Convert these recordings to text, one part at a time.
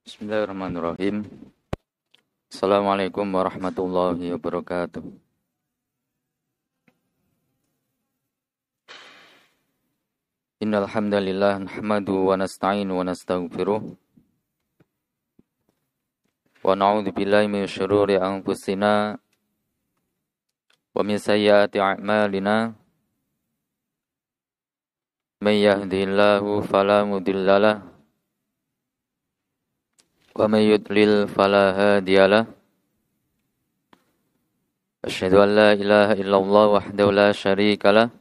Bismillahirrahmanirrahim. Assalamualaikum warahmatullahi wabarakatuh. Innal hamdalillah nahmadu wa nasta'inu wa nastaghfiruh wa na'udzu billahi min syururi anfusina wa min sayyiati a'malina. May yahdihillahu fala mudhillalah wa may yudlil fala hadiyalah. Asyhadu an la ilaha illallah wahdahu la syarikalah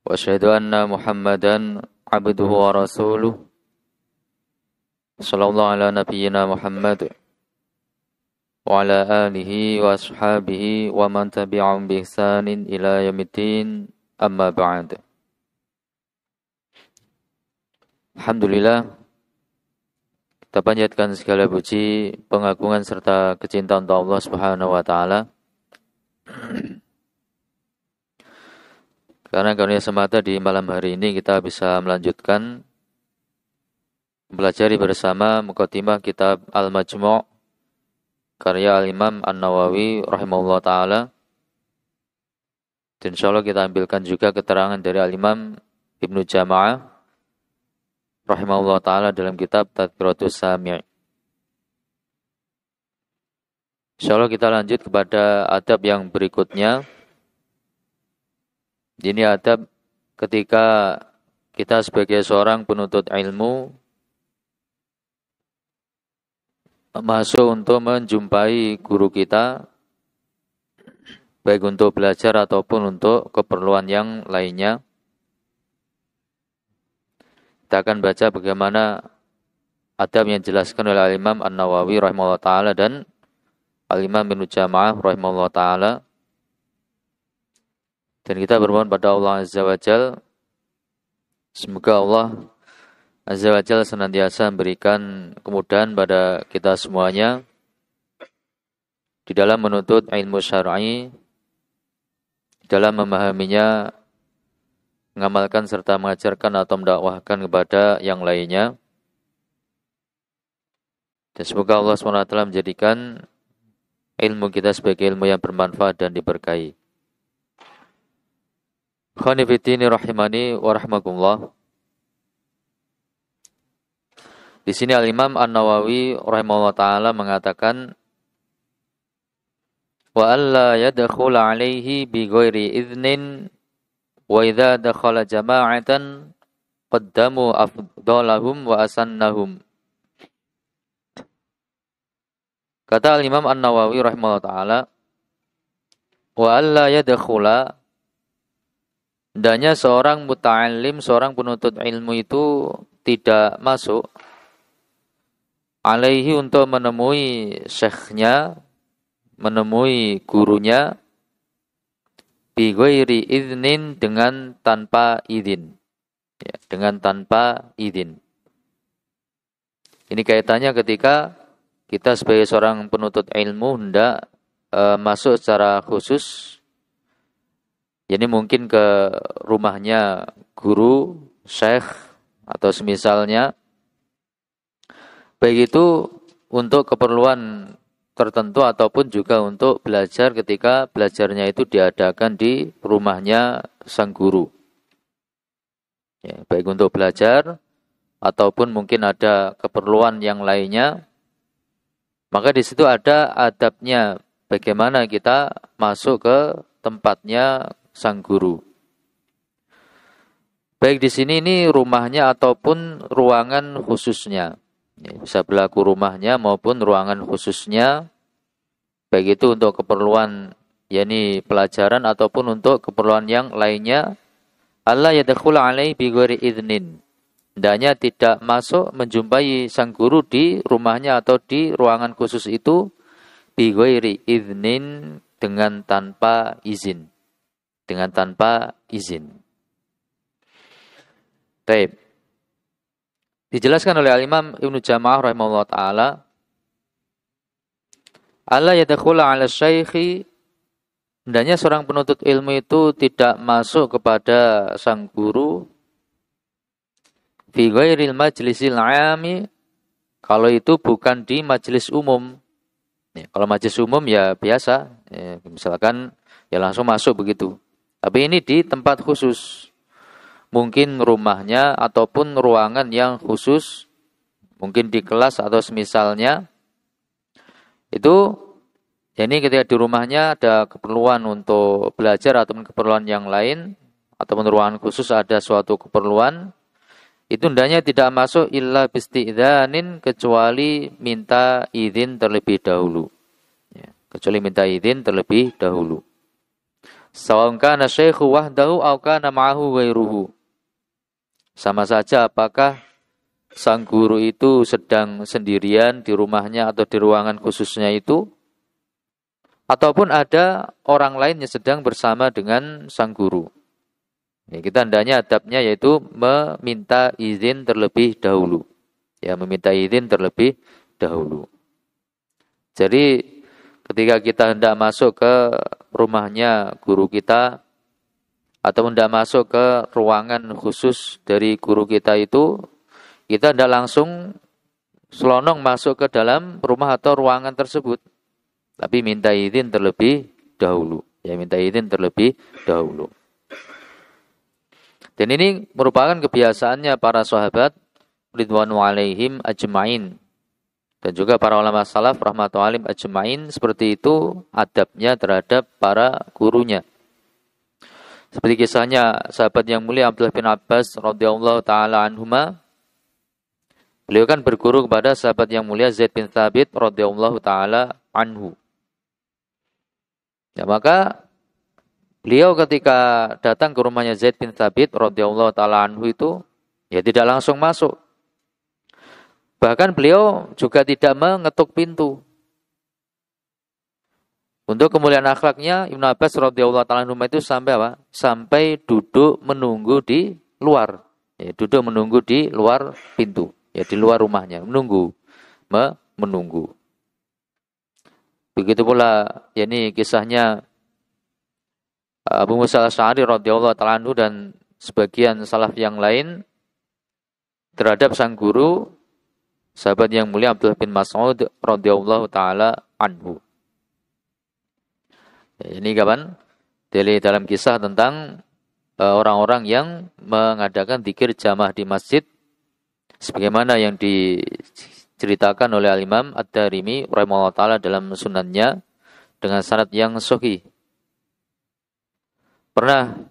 wa asyhadu anna Muhammadan abduhu wa rasuluh. Sallallahu ala nabiyyina Muhammad wa ala alihi wa ashabihi wa man tabi'ahum bi ihsanin ila yaumiddin. Amma ba'd. Alhamdulillah, kita panjatkan segala puji, pengagungan serta kecintaan untuk Allah Subhanahu wa taala. Karena karunia semata di malam hari ini kita bisa melanjutkan mempelajari bersama muqaddimah kitab Al-Majmu' karya Al-Imam An-Nawawi rahimahullah taala. Dan insyaallah kita ambilkan juga keterangan dari Al-Imam Ibnu Jama'ah rahimahullah ta'ala dalam kitab Tadhkiratus Sami'. Insyaallah kita lanjut kepada adab yang berikutnya. Ini adab ketika kita sebagai seorang penuntut ilmu masuk untuk menjumpai guru kita, baik untuk belajar ataupun untuk keperluan yang lainnya. Kita akan baca bagaimana adab yang dijelaskan oleh Al-Imam An-Nawawi rahimahullah ta'ala dan Al-Imam Ibnu Jama'ah rahimahullah ta'ala. Dan kita bermohon pada Allah Azza wa Jal, semoga Allah Azza wa Jal senantiasa memberikan kemudahan pada kita semuanya di dalam menuntut ilmu syar'i, dalam memahaminya, mengamalkan serta mengajarkan atau mendakwahkan kepada yang lainnya. Dan semoga Allah SWT menjadikan ilmu kita sebagai ilmu yang bermanfaat dan diberkahi. Khonifidini rahimani wa rahmakumullah. Di sini Al-Imam An-Nawawi rahimahullah ta'ala mengatakan, wa alla yadkhula alaihi bi ghairi idhnin wa idza dakhala jama'atan qaddamu afdalahum wa asannahum. Kata Al-Imam An-Nawawi rahimahullah ta'ala, wa alla yadkhula, hendaknya seorang muta'allim, seorang penuntut ilmu itu tidak masuk alaihi untuk menemui syekhnya, menemui gurunya, bi ghairi idznin, dengan tanpa izin. Ya, dengan tanpa izin. Ini kaitannya ketika kita sebagai seorang penuntut ilmu hendak masuk secara khusus. Jadi mungkin ke rumahnya guru, syekh atau semisalnya. Baik itu untuk keperluan tertentu ataupun juga untuk belajar ketika belajarnya itu diadakan di rumahnya sang guru. Ya, baik untuk belajar ataupun mungkin ada keperluan yang lainnya. Maka di situ ada adabnya bagaimana kita masuk ke tempatnya sang guru. Baik di sini ini rumahnya ataupun ruangan khususnya. Ya, bisa berlaku rumahnya maupun ruangan khususnya, baik itu untuk keperluan yakni pelajaran ataupun untuk keperluan yang lainnya. Allah yadkhula alaihi bi ghairi idznin, hendaknya tidak masuk menjumpai sang guru di rumahnya atau di ruangan khusus itu bi ghairi idznin, dengan tanpa izin, dengan tanpa izin. Baik. Dijelaskan oleh Al-Imam Ibnu Jama'ah rahimahullah ta'ala, alla yadkhula 'ala syaikhi, hendaknya seorang penuntut ilmu itu tidak masuk kepada sang guru fi ghairil majlisil 'ami, kalau itu bukan di majelis umum. Ya, kalau majelis umum ya biasa, ya, misalkan ya langsung masuk begitu. Tapi ini di tempat khusus. Mungkin rumahnya ataupun ruangan yang khusus, mungkin di kelas atau semisalnya. Itu ya ini ketika di rumahnya ada keperluan untuk belajar ataupun keperluan yang lain, ataupun ruangan khusus ada suatu keperluan, itu hendaknya tidak masuk illa bisti'dzanin, kecuali minta izin terlebih dahulu. Ya, kecuali minta izin terlebih dahulu. Sawa'un kana syaikhu wahdahu aw kana ma'ahu ghairuhu. Sama saja apakah sang guru itu sedang sendirian di rumahnya atau di ruangan khususnya itu, ataupun ada orang lain yang sedang bersama dengan sang guru. Ya, kita hendaknya adabnya yaitu meminta izin terlebih dahulu. Ya, meminta izin terlebih dahulu. Jadi ketika kita hendak masuk ke rumahnya guru kita, atau hendak masuk ke ruangan khusus dari guru kita itu, kita hendak langsung selonong masuk ke dalam rumah atau ruangan tersebut. Tapi minta izin terlebih dahulu. Ya, minta izin terlebih dahulu. Dan ini merupakan kebiasaannya para sahabat ridwanu alaihim ajma'in. Dan juga para ulama salaf rahmatullahi alaihim ajma'in, seperti itu adabnya terhadap para gurunya. Seperti kisahnya sahabat yang mulia Abdullah bin Abbas radhiyallahu taala anhuma. Beliau kan berguru kepada sahabat yang mulia Zaid bin Thabit radhiyallahu taala anhu. Ya, maka beliau ketika datang ke rumahnya Zaid bin Thabit radhiyallahu taala anhu itu, ya tidak langsung masuk. Bahkan beliau juga tidak mengetuk pintu. Untuk kemuliaan akhlaknya, Ibnu Abbas radhiyallahu taala anhu itu sampai apa? Sampai duduk menunggu di luar. Ya, duduk menunggu di luar pintu, ya di luar rumahnya, menunggu. Menunggu. Begitu pula ya ini kisahnya Abu Musa al-Asy'ari radhiyallahu taala anhu dan sebagian salaf yang lain terhadap sang guru sahabat yang mulia Abdullah bin Mas'ud radhiyallahu taala anhu. Ya, ini kapan? Dalam kisah tentang orang-orang yang mengadakan zikir jamaah di masjid, sebagaimana yang diceritakan oleh Al-Imam Ad-Darimi rahimahullah ta'ala dalam sunannya dengan sanad yang sahih. Pernah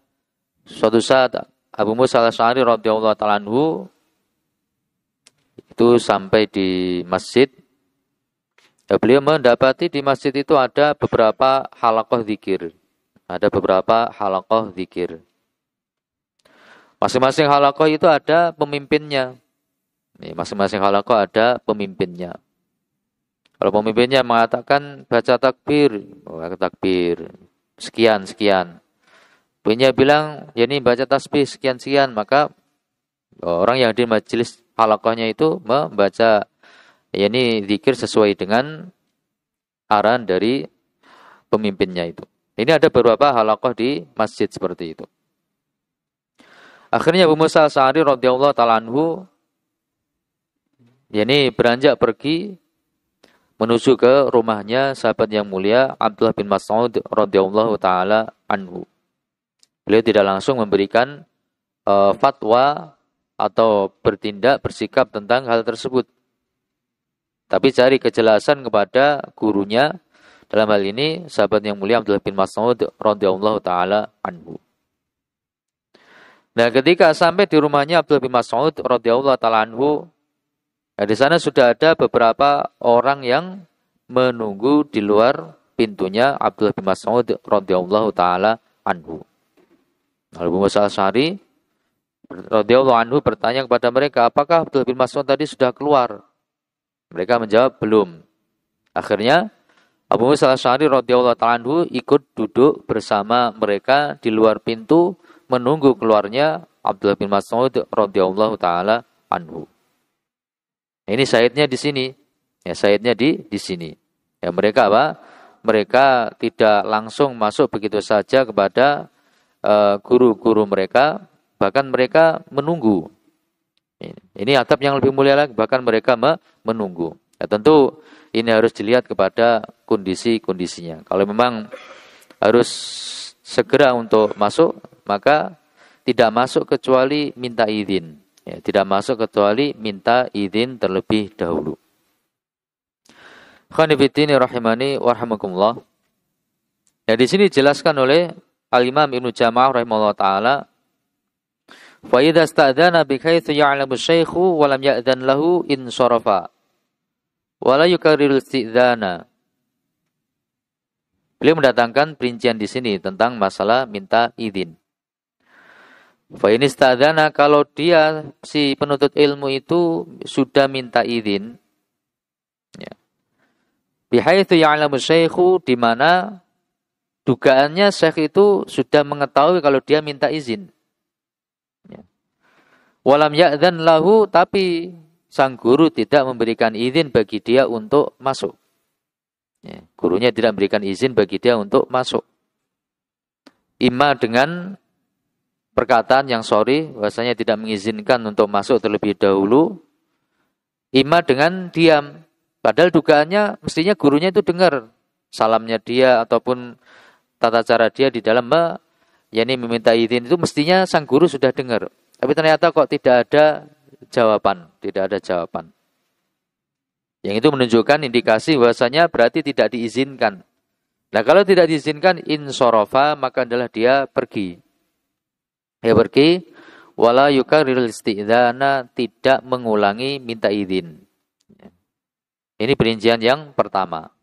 suatu saat Abu Musa al-Asy'ari radhiyallahu ta'ala anhu itu sampai di masjid. Ya, beliau mendapati di masjid itu ada beberapa halaqah zikir. Ada beberapa halaqah zikir. Masing-masing halaqah itu ada pemimpinnya. Masing-masing halaqah ada pemimpinnya. Kalau pemimpinnya mengatakan baca takbir, takbir sekian. Punya bilang ya ini baca tasbih sekian, maka orang yang di majelis halaqahnya itu membaca ya ini zikir sesuai dengan arahan dari pemimpinnya itu. Ini ada beberapa halaqah di masjid seperti itu. Akhirnya Abu Musa al-Asy'ari radhiyallahu ta'ala anhu ya ini beranjak pergi menuju ke rumahnya sahabat yang mulia Abdullah bin Mas'ud radhiyallahu ta'ala anhu. Beliau tidak langsung memberikan fatwa atau bersikap tentang hal tersebut. Tapi cari kejelasan kepada gurunya, dalam hal ini sahabat yang mulia Abdullah bin Mas'ud radhiyallahu taala anhu. Nah, ketika sampai di rumahnya Abdullah bin Mas'ud radhiyallahu taala anhu, nah di sana sudah ada beberapa orang yang menunggu di luar pintunya Abdullah bin Mas'ud radhiyallahu taala anhu. Abu Musa al-Asy'ari radhiyallahu anhu bertanya kepada mereka, apakah Abdullah bin Mas'ud tadi sudah keluar? Mereka menjawab belum. Akhirnya Abu Musa al-Asy'ari radhiyallahu ta'ala anhu ikut duduk bersama mereka di luar pintu menunggu keluarnya Abdullah bin Mas'ud radhiyallahu ta'ala anhu. Ini syahidnya di sini. Ya, syahidnya di sini. Ya, mereka apa? Mereka tidak langsung masuk begitu saja kepada guru-guru mereka, bahkan mereka menunggu. Ini adab yang lebih mulia lagi, bahkan mereka menunggu. Ya, tentu ini harus dilihat kepada kondisi-kondisinya. Kalau memang harus segera untuk masuk, maka tidak masuk kecuali minta izin. Ya, tidak masuk kecuali minta izin terlebih dahulu. Khonifiddini rahimani warahmatullah. Ya, di sini dijelaskan oleh Al-Imam Ibnu Jama'ah rahimahullah ta'ala, fa idza sta'dana bi haitsu ya'lamu syaikhu wa lam ya'dan lahu in sarafa wa la yukarriru isti'dzana. Beliau mendatangkan perincian di sini tentang masalah minta izin. Fa in ista'dana, kalau dia si penuntut ilmu itu sudah minta izin, ya, bi haitsu ya'lamu syaikhu, di mana dugaannya syekh itu sudah mengetahui kalau dia minta izin. Walam ya'dzan lahu, tapi sang guru tidak memberikan izin bagi dia untuk masuk. Ya, gurunya tidak memberikan izin bagi dia untuk masuk. Ima dengan perkataan yang sorry, bahasanya tidak mengizinkan untuk masuk terlebih dahulu. Ima dengan diam. Padahal dugaannya mestinya gurunya itu dengar salamnya dia ataupun tata cara dia di dalam meminta izin itu, mestinya sang guru sudah dengar. Tapi ternyata kok tidak ada jawaban. Yang itu menunjukkan indikasi bahwasanya berarti tidak diizinkan. Nah, kalau tidak diizinkan, insorofa, maka adalah dia pergi. Dia pergi, wala yukarrirul isti'dzana, tidak mengulangi minta izin. Ini perincian yang pertama.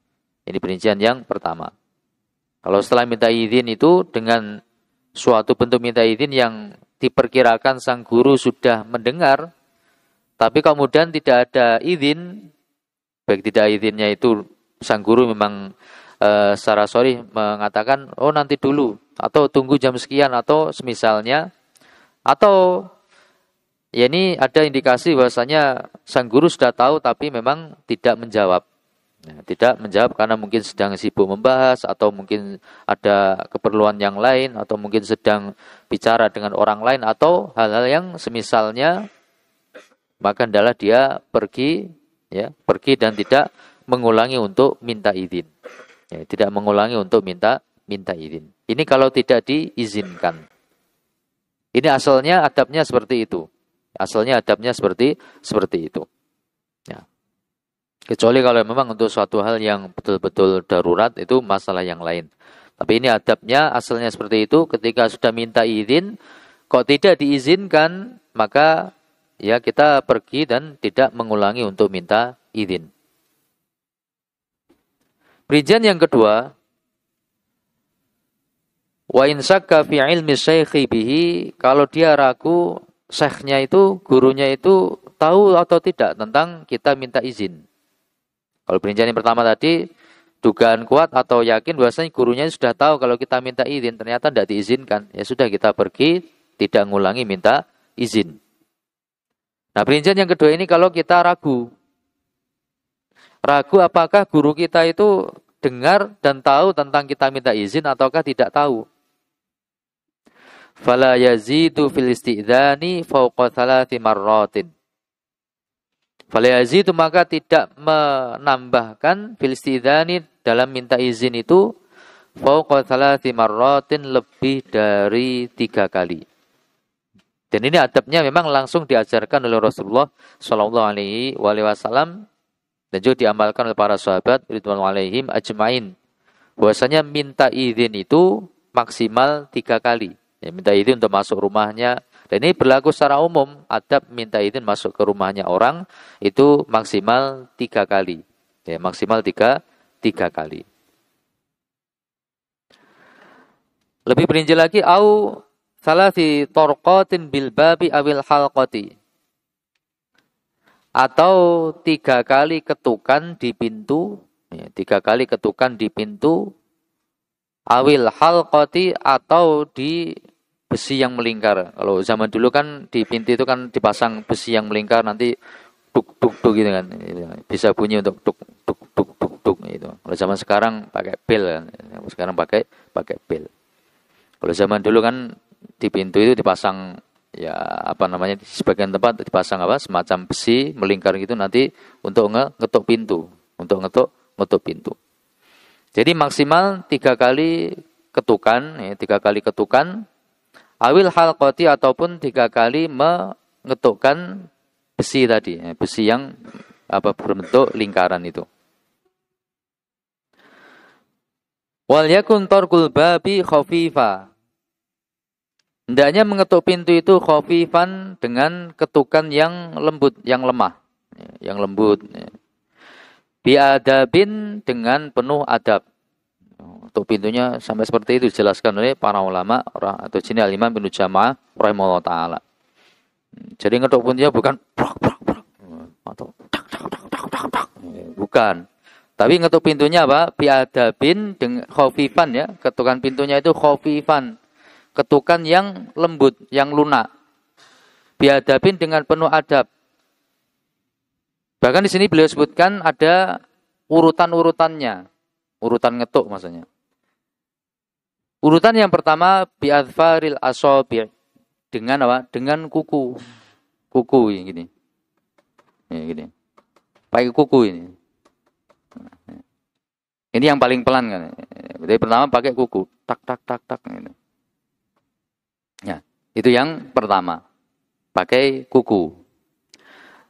Kalau setelah minta izin itu dengan suatu bentuk minta izin yang diperkirakan sang guru sudah mendengar, tapi kemudian tidak ada izin, baik tidak izinnya itu sang guru memang secara sorry mengatakan, oh nanti dulu, atau tunggu jam sekian, atau semisalnya, atau ya ini ada indikasi bahwasanya sang guru sudah tahu tapi memang tidak menjawab. Tidak menjawab karena mungkin sedang sibuk membahas, atau mungkin ada keperluan yang lain, atau mungkin sedang bicara dengan orang lain, atau hal-hal yang semisalnya, maka adalah dia pergi dan tidak mengulangi untuk minta izin. Ya, tidak mengulangi untuk minta izin. Ini kalau tidak diizinkan. Ini asalnya adabnya seperti itu. Ya. Kecuali kalau memang untuk suatu hal yang betul-betul darurat, itu masalah yang lain. Tapi ini adabnya asalnya seperti itu. Ketika sudah minta izin, kok tidak diizinkan, maka ya kita pergi dan tidak mengulangi untuk minta izin. Perincian yang kedua, wa in syakka fi ilmi syaikhi bihi, kalau dia ragu syekhnya itu, gurunya itu tahu atau tidak tentang kita minta izin. Kalau perincian yang pertama tadi, dugaan kuat atau yakin bahwasanya gurunya sudah tahu kalau kita minta izin, ternyata tidak diizinkan. Ya sudah, kita pergi, tidak ngulangi minta izin. Nah, perincian yang kedua ini kalau kita ragu. Ragu apakah guru kita itu dengar dan tahu tentang kita minta izin ataukah tidak tahu. Fala yazidu fil isti'dzani fawqa thalathi marratin. Falayazi itu maka tidak menambahkan fil istidzani dalam minta izin itu fauqa thalathi marratin, lebih dari 3 kali. Dan ini adabnya memang langsung diajarkan oleh Rasulullah Shallallahu Alaihi Wasallam dan juga diamalkan oleh para sahabat ridwanullah alaihim ajmain. Bahwasanya minta izin itu maksimal 3 kali. Ya, minta izin untuk masuk rumahnya. Dan ini berlaku secara umum, adab minta izin masuk ke rumahnya orang itu maksimal 3 kali. Ya, maksimal 3 kali. Lebih perinci lagi, au salasi torqatin bil babi awil halqati. Atau 3 kali ketukan di pintu, ya, 3 kali ketukan di pintu, awil halqati, atau di besi yang melingkar. Kalau zaman dulu kan di pintu itu kan dipasang besi yang melingkar, nanti tuk tuk tuk gitu kan. Bisa bunyi untuk tuk tuk tuk tuk tuk gitu. Kalau zaman sekarang pakai bel kan. Sekarang pakai bel. Kalau zaman dulu kan di pintu itu dipasang ya apa namanya, di sebagian tempat dipasang apa semacam besi melingkar gitu nanti untuk ngetuk pintu, untuk ngetuk pintu. Jadi maksimal 3 kali ketukan, ya, 3 kali ketukan, awil halqati ataupun 3 kali mengetukkan besi tadi, ya, besi yang apa berbentuk lingkaran itu. Wal yakun tarkul babi khafifa. Hendaknya mengetuk pintu itu khafifan dengan ketukan yang lembut, yang lemah, ya, yang lembut. Ya. Biadabin dengan penuh adab. Untuk pintunya sampai seperti itu dijelaskan oleh para ulama atau sini Al-Imam Ibnu Jama'ah rahimahullah taala. Jadi ngetuk pintunya bukan brak brak brak atau tak tak tak tak tak tak. Bukan. Tapi ngetuk pintunya apa? Biadabin dengan khafifan ya. Ketukan pintunya itu khafifan. Ketukan yang lembut, yang lunak. Biadabin dengan penuh adab. Bahkan di sini beliau sebutkan ada urutan-urutannya. Urutan ngetuk maksudnya. Urutan yang pertama bi'adfaril asabi' dengan apa? Dengan kuku. Kuku yang gini. Ya, gini. Pakai kuku ini. Ini yang paling pelan kan. Jadi pertama pakai kuku. Tak tak tak tak gitu. Ya, itu yang pertama. Pakai kuku.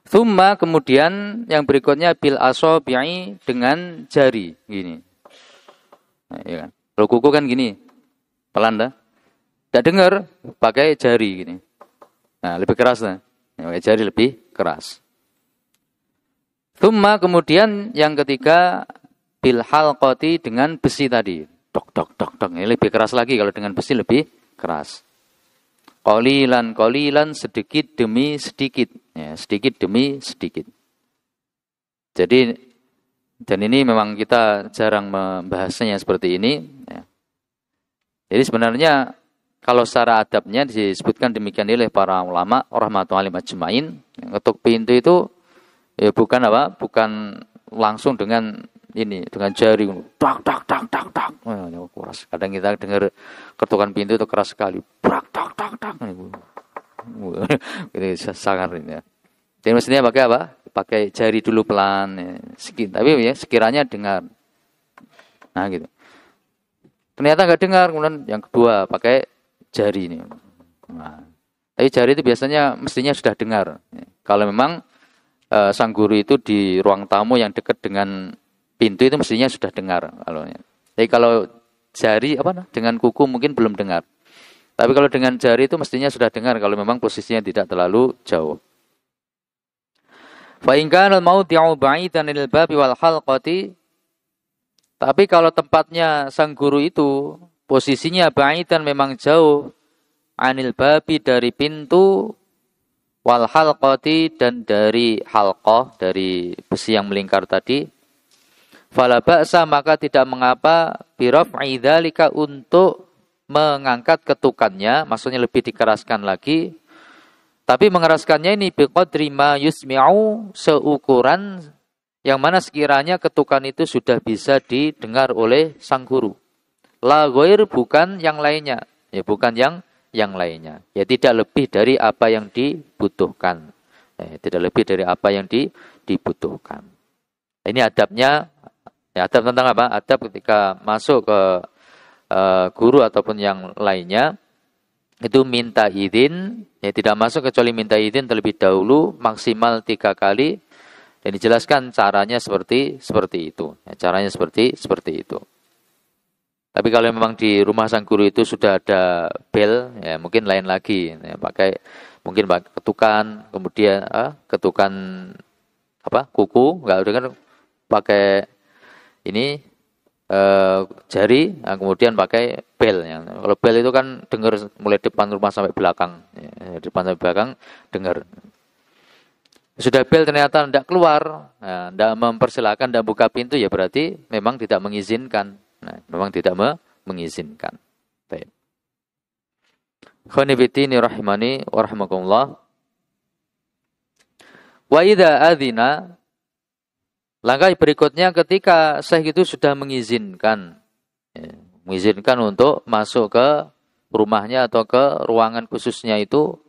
Thumma kemudian yang berikutnya bil asabi'i dengan jari gini. Nah, ya kan. Kalau kuku kan gini. Pelan dah. Tidak dengar pakai jari gini. Nah, lebih keras dah. Pakai jari lebih keras. Thumma kemudian yang ketiga bil halqati dengan besi tadi. Dok dok dok dok. Ini lebih keras lagi kalau dengan besi lebih keras. Qalilan sedikit demi sedikit. Ya, sedikit demi sedikit. Jadi, dan ini memang kita jarang membahasnya seperti ini. Ya. Jadi sebenarnya kalau secara adabnya disebutkan demikian oleh para ulama, rahmatullahi ajmain, ngetuk pintu itu ya bukan apa? Bukan langsung dengan ini, dengan jari. Tak tak tak tak tak. Keras. Kadang kita dengar ketukan pintu itu keras sekali. Brak tak tak tak. Ini sangar ini ya. Jadi mestinya pakai apa? Pakai jari dulu pelan, ya. Tapi ya sekiranya dengar. Nah gitu. Ternyata nggak dengar, kemudian yang kedua pakai jari ini. Nah, tapi jari itu biasanya mestinya sudah dengar. Kalau memang sang guru itu di ruang tamu yang dekat dengan pintu itu mestinya sudah dengar. Jadi kalau jari dengan kuku mungkin belum dengar. Tapi kalau dengan jari itu mestinya sudah dengar kalau memang posisinya tidak terlalu jauh. Fa in kana al-mawdi'u ba'idan lil babi wal halqati. Tapi kalau tempatnya sang guru itu posisinya ba'idan memang jauh anil babi dari pintu wal halqati dan dari halqah dari besi yang melingkar tadi. Fala ba'sa maka tidak mengapa bi raf'i dzalika untuk mengangkat ketukannya, maksudnya lebih dikeraskan lagi. Tapi mengeraskannya ini biqadri ma yusmi'u seukuran yang mana sekiranya ketukan itu sudah bisa didengar oleh sang guru. La ghair bukan yang lainnya, ya bukan yang lainnya. Ya tidak lebih dari apa yang dibutuhkan. Tidak lebih dari apa yang dibutuhkan. Ini adabnya, ya adab tentang apa? Adab ketika masuk ke guru ataupun yang lainnya. Itu minta izin, ya tidak masuk kecuali minta izin terlebih dahulu maksimal 3 kali dan dijelaskan caranya seperti itu. Ya, caranya seperti itu. Tapi kalau memang di rumah sang guru itu sudah ada bel, ya mungkin lain lagi. Ya, mungkin pakai ketukan, kemudian ketukan kuku, nggak udah kan pakai ini. Jari, kemudian pakai bel. Ya. Kalau bel itu kan dengar mulai depan rumah sampai belakang. Ya, depan sampai belakang dengar. Sudah bel ternyata tidak keluar, tidak mempersilahkan, tidak buka pintu, ya berarti memang tidak mengizinkan. Nah, memang tidak mengizinkan. Baik. Khonibitini rahimani wa rahmakumullah. Wa idza adzina. Langkah berikutnya ketika syekh itu sudah mengizinkan untuk masuk ke rumahnya atau ke ruangan khususnya itu,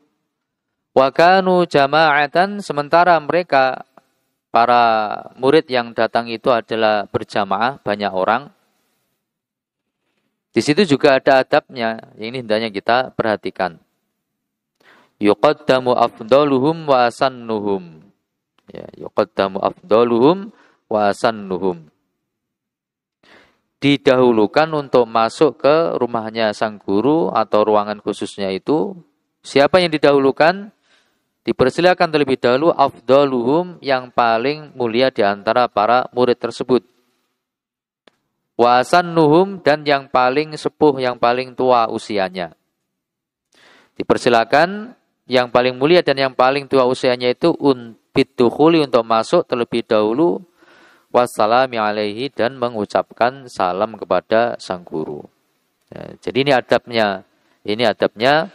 Wa kanu jama'atan, sementara mereka para murid yang datang itu adalah berjamaah, banyak orang. Di situ juga ada adabnya. Ini hendaknya kita perhatikan. Yuqaddamu afdaluhum wa asannuhum. Ya, yuqaddamu afdaluhum wa asannuhum. Didahulukan untuk masuk ke rumahnya sang guru atau ruangan khususnya itu. Siapa yang didahulukan? Dipersilakan terlebih dahulu afdaluhum, yang paling mulia di antara para murid tersebut. Wa asannuhum, dan yang paling sepuh, yang paling tua usianya. Dipersilakan yang paling mulia dan yang paling tua usianya itu bidukhuli, untuk masuk terlebih dahulu, wassalami alaihi, dan mengucapkan salam kepada sang guru. Ya, jadi ini adabnya. Ini adabnya.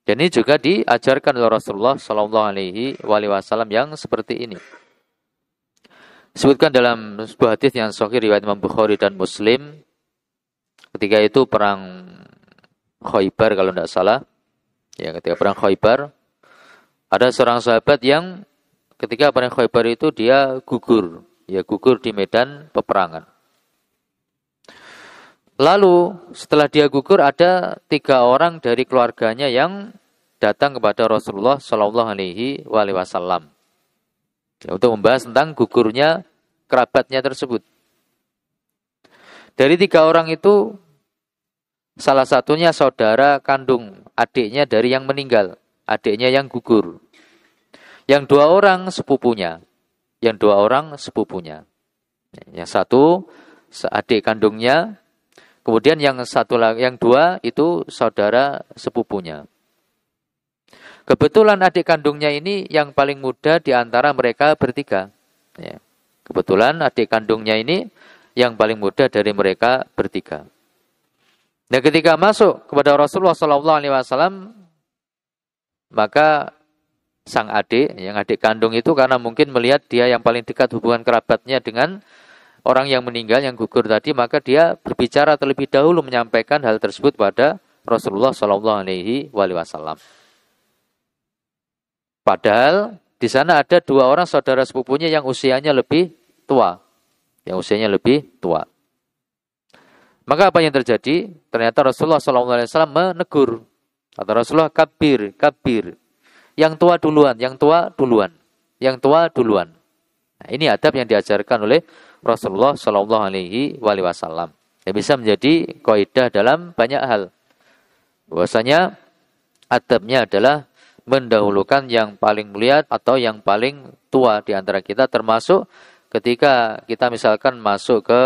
Dan ini juga diajarkan oleh Rasulullah Shallallahu Alaihi Wasallam yang seperti ini. Disebutkan dalam sebuah hadis yang sahih riwayat Imam Bukhari dan Muslim. Ketika itu perang Khaybar kalau tidak salah. Ya, ketika perang Khaybar, ada seorang sahabat yang ketika perang Khaybar itu dia gugur. Ya, gugur di medan peperangan. Lalu setelah dia gugur, ada 3 orang dari keluarganya yang datang kepada Rasulullah Shallallahu Alaihi Wasallam untuk membahas tentang gugurnya kerabatnya tersebut. Dari 3 orang itu, salah satunya saudara kandung adiknya dari yang meninggal, adiknya yang gugur. Yang 2 orang sepupunya, Yang satu adik kandungnya. Kemudian yang 2 itu saudara sepupunya. Kebetulan adik kandungnya ini yang paling muda di antara mereka bertiga. Ya. Kebetulan adik kandungnya ini yang paling muda dari mereka bertiga. Nah, ketika masuk kepada Rasulullah SAW, maka sang adik, yang adik kandung itu karena mungkin melihat dia yang paling dekat hubungan kerabatnya dengan orang yang meninggal, yang gugur tadi, maka dia berbicara terlebih dahulu menyampaikan hal tersebut pada Rasulullah SAW. Padahal di sana ada 2 orang saudara sepupunya yang usianya lebih tua. Maka apa yang terjadi? Ternyata Rasulullah SAW menegur. Kata Rasulullah, kabir. Yang tua duluan. Nah, ini adab yang diajarkan oleh Rasulullah Shallallahu Alaihi Wasallam. Yang bisa menjadi kaidah dalam banyak hal. Bahwasanya adabnya adalah mendahulukan yang paling mulia atau yang paling tua di antara kita, termasuk ketika kita misalkan masuk ke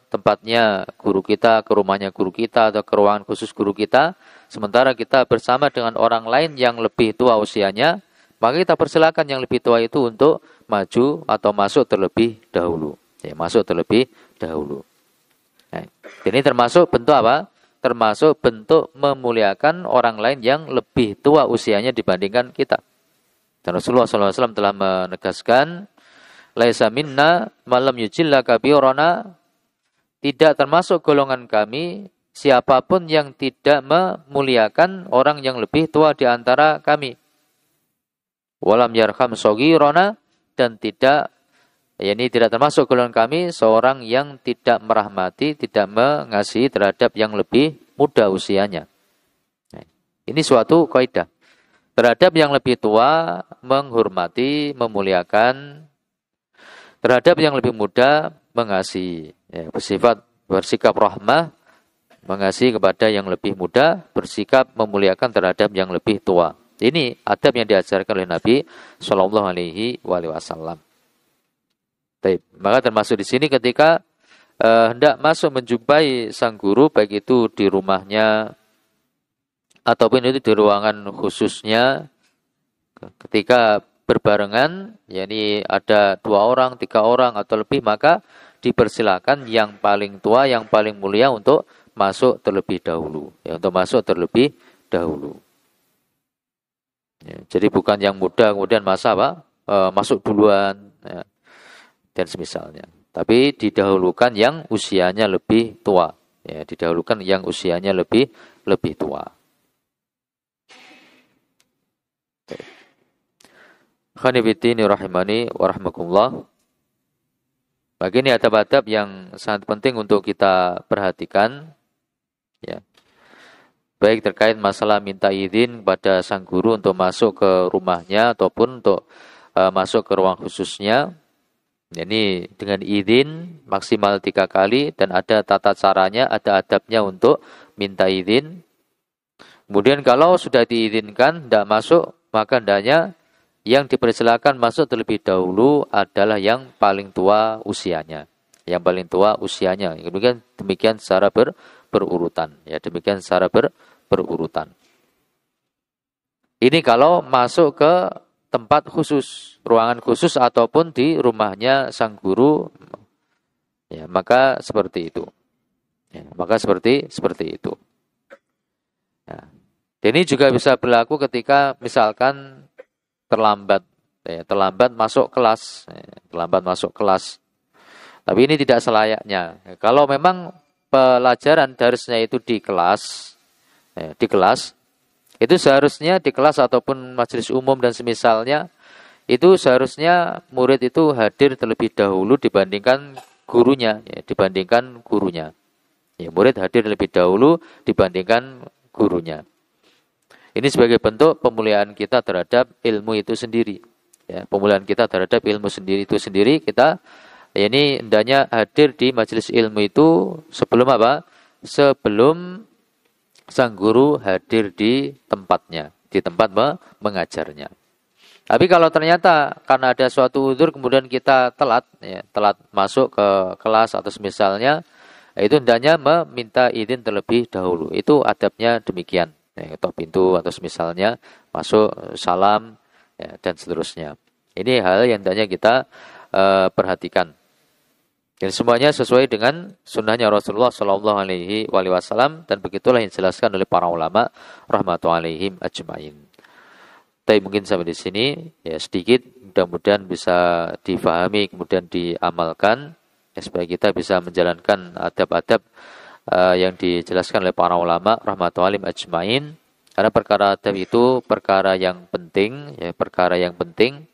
tempatnya guru kita, ke rumahnya guru kita, atau ke ruangan khusus guru kita, sementara kita bersama dengan orang lain yang lebih tua usianya, maka kita persilakan yang lebih tua itu untuk maju atau masuk terlebih dahulu. Nah, ini termasuk bentuk apa? Termasuk bentuk memuliakan orang lain yang lebih tua usianya dibandingkan kita. Dan Rasulullah SAW telah menegaskan, laisa minna malam yujilla kabirona, tidak termasuk golongan kami siapapun yang tidak memuliakan orang yang lebih tua di antara kami. Walam yarham shogirona, dan ini tidak termasuk golongan kami seorang yang tidak merahmati, tidak mengasihi terhadap yang lebih muda usianya. Nah, ini suatu kaidah. Terhadap yang lebih tua menghormati, memuliakan. Terhadap yang lebih muda mengasihi. Ya, bersikap rahmah, mengasihi kepada yang lebih muda, bersikap memuliakan terhadap yang lebih tua. Ini adab yang diajarkan oleh Nabi Shallallahu Alaihi Wasallam. Maka termasuk di sini ketika hendak masuk menjumpai sang guru, baik itu di rumahnya ataupun itu di ruangan khususnya, ketika berbarengan, yakni ada 2 orang, 3 orang atau lebih, maka dipersilakan yang paling tua, yang paling mulia untuk masuk terlebih dahulu. Ya, jadi bukan yang muda kemudian masuk duluan, ya, dan semisalnya. Tapi didahulukan yang usianya lebih tua. Ya, didahulukan yang usianya lebih tua. Khanifidini rahimani wa rahmakumullah. Bagi ini adab-adab yang sangat penting untuk kita perhatikan, ya. Baik terkait masalah minta izin kepada sang guru untuk masuk ke rumahnya ataupun untuk masuk ke ruang khususnya. Ini dengan izin maksimal 3 kali dan ada tata caranya, ada adabnya untuk minta izin. Kemudian kalau sudah diizinkan tidak masuk, maka hendaknya yang dipersilakan masuk terlebih dahulu adalah yang paling tua usianya. Yang paling tua usianya. Demikian secara berurutan. Ya, demikian secara berurutan. Ini kalau masuk ke tempat khusus, ruangan khusus ataupun di rumahnya sang guru, ya, maka seperti itu. Ya, maka seperti itu. Ya. Dan ini juga bisa berlaku ketika misalkan terlambat masuk kelas, Tapi ini tidak selayaknya. Kalau memang pelajaran darsnya itu di kelas, itu seharusnya di kelas ataupun majelis umum dan semisalnya, itu seharusnya murid itu hadir terlebih dahulu dibandingkan gurunya. Ya, murid hadir lebih dahulu dibandingkan gurunya. Ini sebagai bentuk pemuliaan kita terhadap ilmu itu sendiri. Ya, pemuliaan kita terhadap ilmu itu sendiri, kita ini hendaknya hadir di majelis ilmu itu sebelum apa? Sebelum sang guru hadir di tempatnya, di tempat mengajarnya. Tapi kalau ternyata karena ada suatu udzur kemudian kita telat masuk ke kelas atau semisalnya, itu hendaknya meminta izin terlebih dahulu. Itu adabnya demikian. Ya, ketok pintu atau misalnya masuk, salam, ya, dan seterusnya. Ini hal yang hendaknya kita perhatikan. Dan semuanya sesuai dengan sunnahnya Rasulullah Shallallahu Alaihi Wasallam, dan begitulah yang dijelaskan oleh para ulama rahmatullahi alaihim ajmain. Tapi mungkin sampai di sini ya sedikit, mudah-mudahan bisa difahami kemudian diamalkan, ya, supaya kita bisa menjalankan adab-adab yang dijelaskan oleh para ulama rahmatullahi alaihim ajmain. Karena perkara adab itu perkara yang penting, ya, perkara yang penting.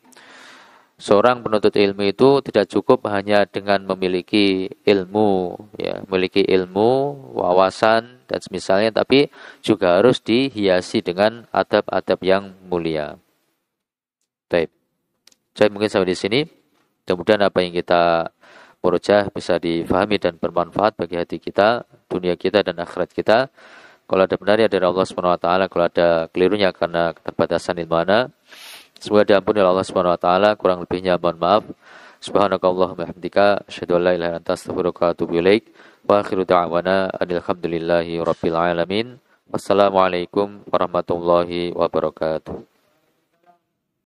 Seorang penuntut ilmu itu tidak cukup hanya dengan memiliki ilmu, ya, memiliki ilmu, wawasan dan semisalnya, tapi juga harus dihiasi dengan adab-adab yang mulia. Baik. Saya mungkin sampai di sini. Mudah-mudahan apa yang kita murojaah bisa difahami dan bermanfaat bagi hati kita, dunia kita dan akhirat kita. Kalau ada benarnya dari Allah Subhanahu wa taala, kalau ada kelirunya karena keterbatasan ilmu ana, semoga diampuni oleh Allah Subhanahu wa taala, kurang lebihnya mohon maaf. Subhanakallahumma hamdika asyhadu an la ilaha illa anta astaghfiruka wa atubu ilaik. Wa akhiru da'wana alhamdulillahi rabbil alamin. Wassalamualaikum warahmatullahi wabarakatuh.